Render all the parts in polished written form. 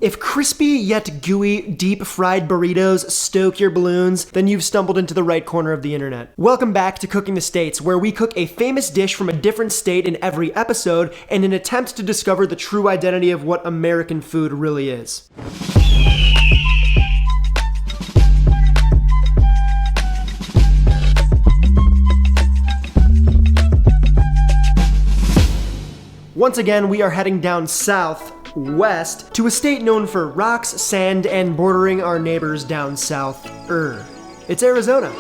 If crispy yet gooey, deep-fried burritos stoke your balloons, then you've stumbled into the right corner of the internet. Welcome back to Cooking the States, where we cook a famous dish from a different state in every episode in an attempt to discover the true identity of what American food really is. Once again, we are heading down southwest to a state known for rocks, sand, and bordering our neighbors down south. It's Arizona.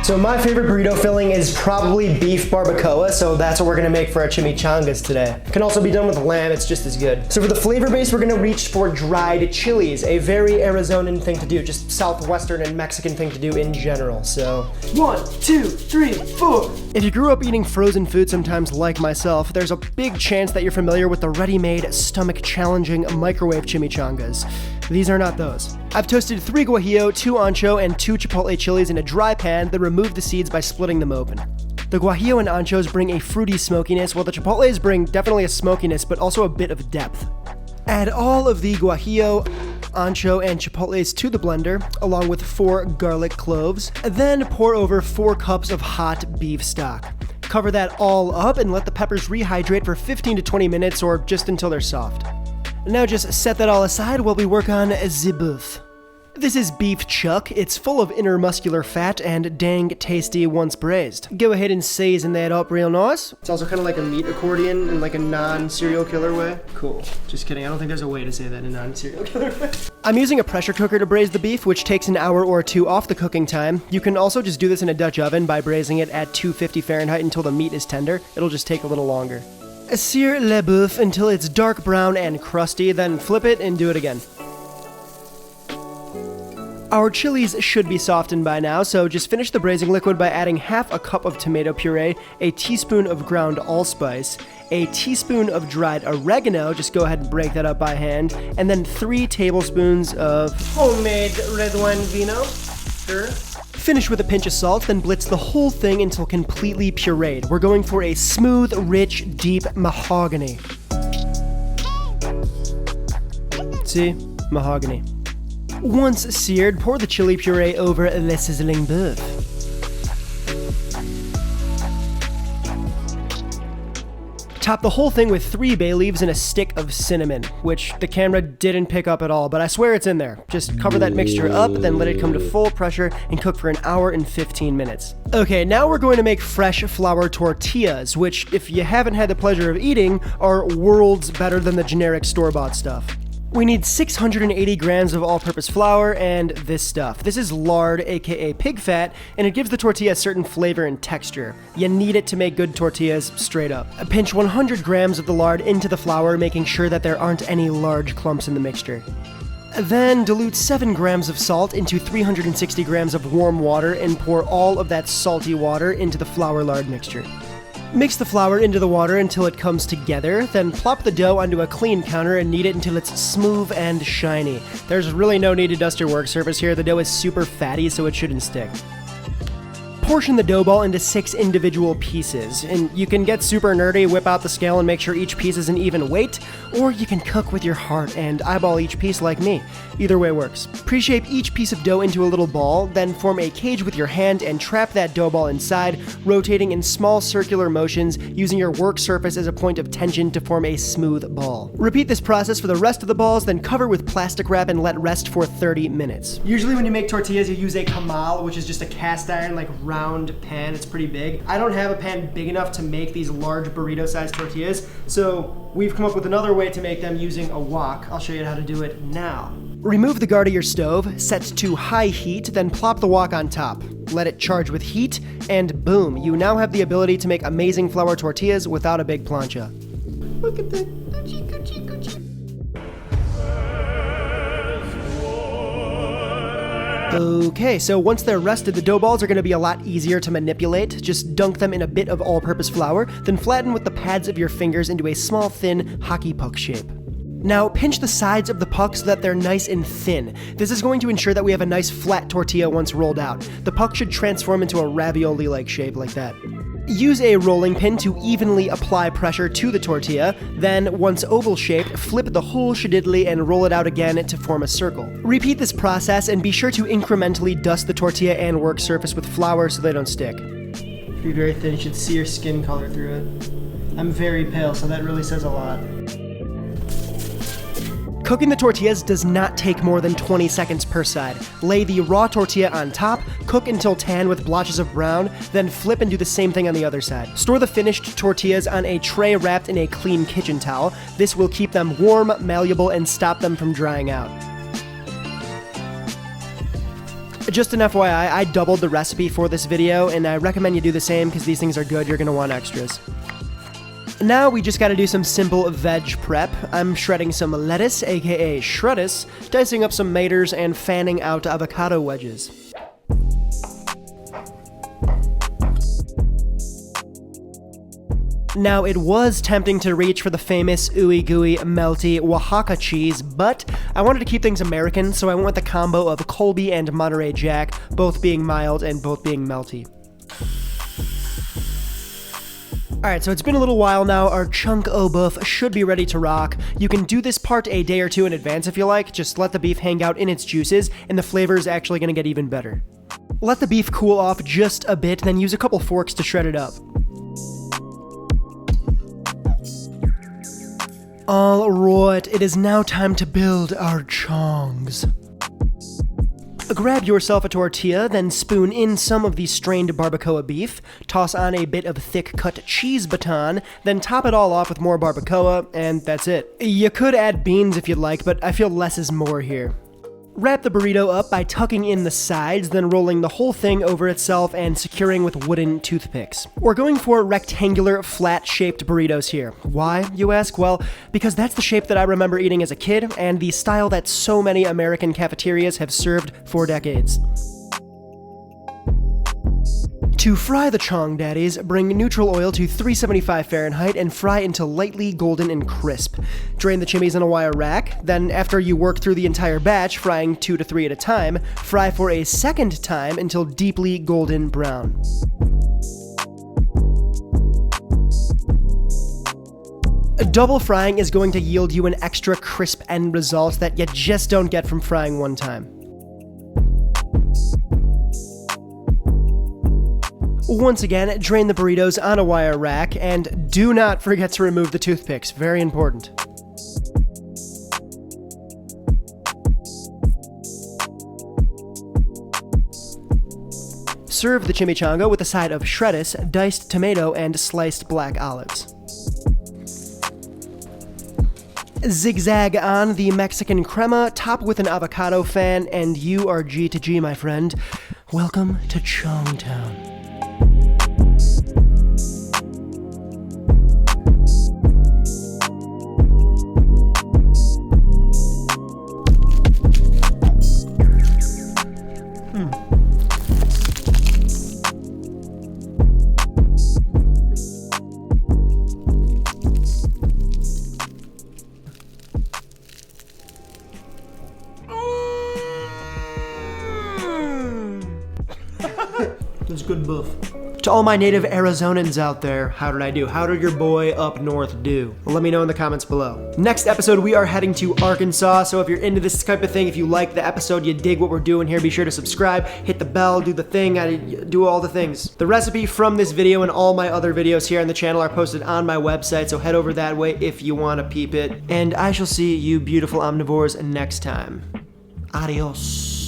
So my favorite burrito filling is probably beef barbacoa, so that's what we're gonna make for our chimichangas today. It can also be done with lamb, it's just as good. So for the flavor base, we're gonna reach for dried chilies, a very Arizonan thing to do, just southwestern and Mexican thing to do in general, so. 1, 2, 3, 4. If you grew up eating frozen food sometimes like myself, there's a big chance that you're familiar with the ready-made, stomach-challenging microwave chimichangas. These are not those. I've toasted 3 guajillo, 2 ancho, and 2 chipotle chilies in a dry pan, then remove the seeds by splitting them open. The guajillo and anchos bring a fruity smokiness, while the chipotles bring definitely a smokiness, but also a bit of depth. Add all of the guajillo, ancho, and chipotles to the blender, along with 4 garlic cloves, then pour over 4 cups of hot beef stock. Cover that all up and let the peppers rehydrate for 15 to 20 minutes or just until they're soft. Now just set that all aside while we work on the boeuf. This is beef chuck. It's full of intermuscular fat and dang tasty once braised. Go ahead and season that up real nice. It's also kind of like a meat accordion in like a non-serial killer way. Cool. Just kidding. I don't think there's a way to say that in a non-serial killer way. I'm using a pressure cooker to braise the beef, which takes an hour or 2 off the cooking time. You can also just do this in a Dutch oven by braising it at 250 Fahrenheit until the meat is tender. It'll just take a little longer. Sear le boeuf until it's dark brown and crusty, then flip it and do it again. Our chilies should be softened by now, so just finish the braising liquid by adding half a cup of tomato puree, a teaspoon of ground allspice, a teaspoon of dried oregano, just go ahead and break that up by hand, and then 3 tablespoons of homemade red wine vino. Finish with a pinch of salt, then blitz the whole thing until completely pureed. We're going for a smooth, rich, deep mahogany. See? Mahogany. Once seared, pour the chili puree over le sizzling boeuf. Top the whole thing with 3 bay leaves and a stick of cinnamon, which the camera didn't pick up at all, but I swear it's in there. Just cover that mixture up, then let it come to full pressure and cook for an hour and 15 minutes. Okay, now we're going to make fresh flour tortillas, which, if you haven't had the pleasure of eating, are worlds better than the generic store-bought stuff. We need 680 grams of all-purpose flour and this stuff. This is lard, aka pig fat, and it gives the tortilla a certain flavor and texture. You need it to make good tortillas, straight up. Pinch 100 grams of the lard into the flour, making sure that there aren't any large clumps in the mixture. Then dilute 7 grams of salt into 360 grams of warm water and pour all of that salty water into the flour-lard mixture. Mix the flour into the water until it comes together, then plop the dough onto a clean counter and knead it until it's smooth and shiny. There's really no need to dust your work surface here, the dough is super fatty so it shouldn't stick. Portion the dough ball into 6 individual pieces, and you can get super nerdy, whip out the scale and make sure each piece is an even weight, or you can cook with your heart and eyeball each piece like me. Either way works. Pre-shape each piece of dough into a little ball, then form a cage with your hand and trap that dough ball inside, rotating in small circular motions, using your work surface as a point of tension to form a smooth ball. Repeat this process for the rest of the balls, then cover with plastic wrap and let rest for 30 minutes. Usually when you make tortillas, you use a comal, which is just a cast iron, like round pan. It's pretty big. I don't have a pan big enough to make these large burrito-sized tortillas, so we've come up with another way to make them using a wok. I'll show you how to do it now. Remove the guard of your stove, set to high heat, then plop the wok on top. Let it charge with heat, and boom, you now have the ability to make amazing flour tortillas without a big plancha. Look at that. Gucci, Gucci, Gucci. Okay, so once they're rested, the dough balls are going to be a lot easier to manipulate. Just dunk them in a bit of all-purpose flour, then flatten with the pads of your fingers into a small, thin hockey puck shape. Now, pinch the sides of the puck so that they're nice and thin. This is going to ensure that we have a nice flat tortilla once rolled out. The puck should transform into a ravioli-like shape like that. Use a rolling pin to evenly apply pressure to the tortilla, then, once oval-shaped, flip the whole shadiddly and roll it out again to form a circle. Repeat this process and be sure to incrementally dust the tortilla and work surface with flour so they don't stick. Be very thin, you should see your skin color through it. I'm very pale, so that really says a lot. Cooking the tortillas does not take more than 20 seconds per side. Lay the raw tortilla on top, cook until tan with blotches of brown, then flip and do the same thing on the other side. Store the finished tortillas on a tray wrapped in a clean kitchen towel. This will keep them warm, malleable, and stop them from drying out. Just an FYI, I doubled the recipe for this video, and I recommend you do the same because these things are good. You're going to want extras. Now we just gotta do some simple veg prep. I'm shredding some lettuce, aka shreddus, dicing up some maters, and fanning out avocado wedges. Now, it was tempting to reach for the famous ooey gooey melty Oaxaca cheese, but I wanted to keep things American, so I went with the combo of Colby and Monterey Jack, both being mild and both being melty. Alright, so it's been a little while now. Our chunk au boeuf should be ready to rock. You can do this part a day or two in advance if you like. Just let the beef hang out in its juices, and the flavor is actually going to get even better. Let the beef cool off just a bit, then use a couple forks to shred it up. Alright, it is now time to build our chongs. Grab yourself a tortilla, then spoon in some of the strained barbacoa beef, toss on a bit of thick-cut cheese baton, then top it all off with more barbacoa, and that's it. You could add beans if you'd like, but I feel less is more here. Wrap the burrito up by tucking in the sides, then rolling the whole thing over itself and securing with wooden toothpicks. We're going for rectangular, flat-shaped burritos here. Why, you ask? Well, because that's the shape that I remember eating as a kid, and the style that so many American cafeterias have served for decades. To fry the chong daddies, bring neutral oil to 375 Fahrenheit and fry until lightly golden and crisp. Drain the chimneys in a wire rack, then after you work through the entire batch, frying 2 to 3 at a time, fry for a second time until deeply golden brown. Double frying is going to yield you an extra crisp end result that you just don't get from frying one time. Once again, drain the burritos on a wire rack, and do not forget to remove the toothpicks. Very important. Serve the chimichanga with a side of shreddus, diced tomato, and sliced black olives. Zigzag on the Mexican crema, top with an avocado fan, and you are G to G, my friend. Welcome to Chongtown. It's good buff. To all my native Arizonans out there, how did I do? How did your boy up north do? Well, let me know in the comments below. Next episode, we are heading to Arkansas, so if you're into this type of thing, if you like the episode, you dig what we're doing here, be sure to subscribe, hit the bell, do the thing, I do all the things. The recipe from this video and all my other videos here on the channel are posted on my website, so head over that way if you want to peep it. And I shall see you beautiful omnivores next time. Adios.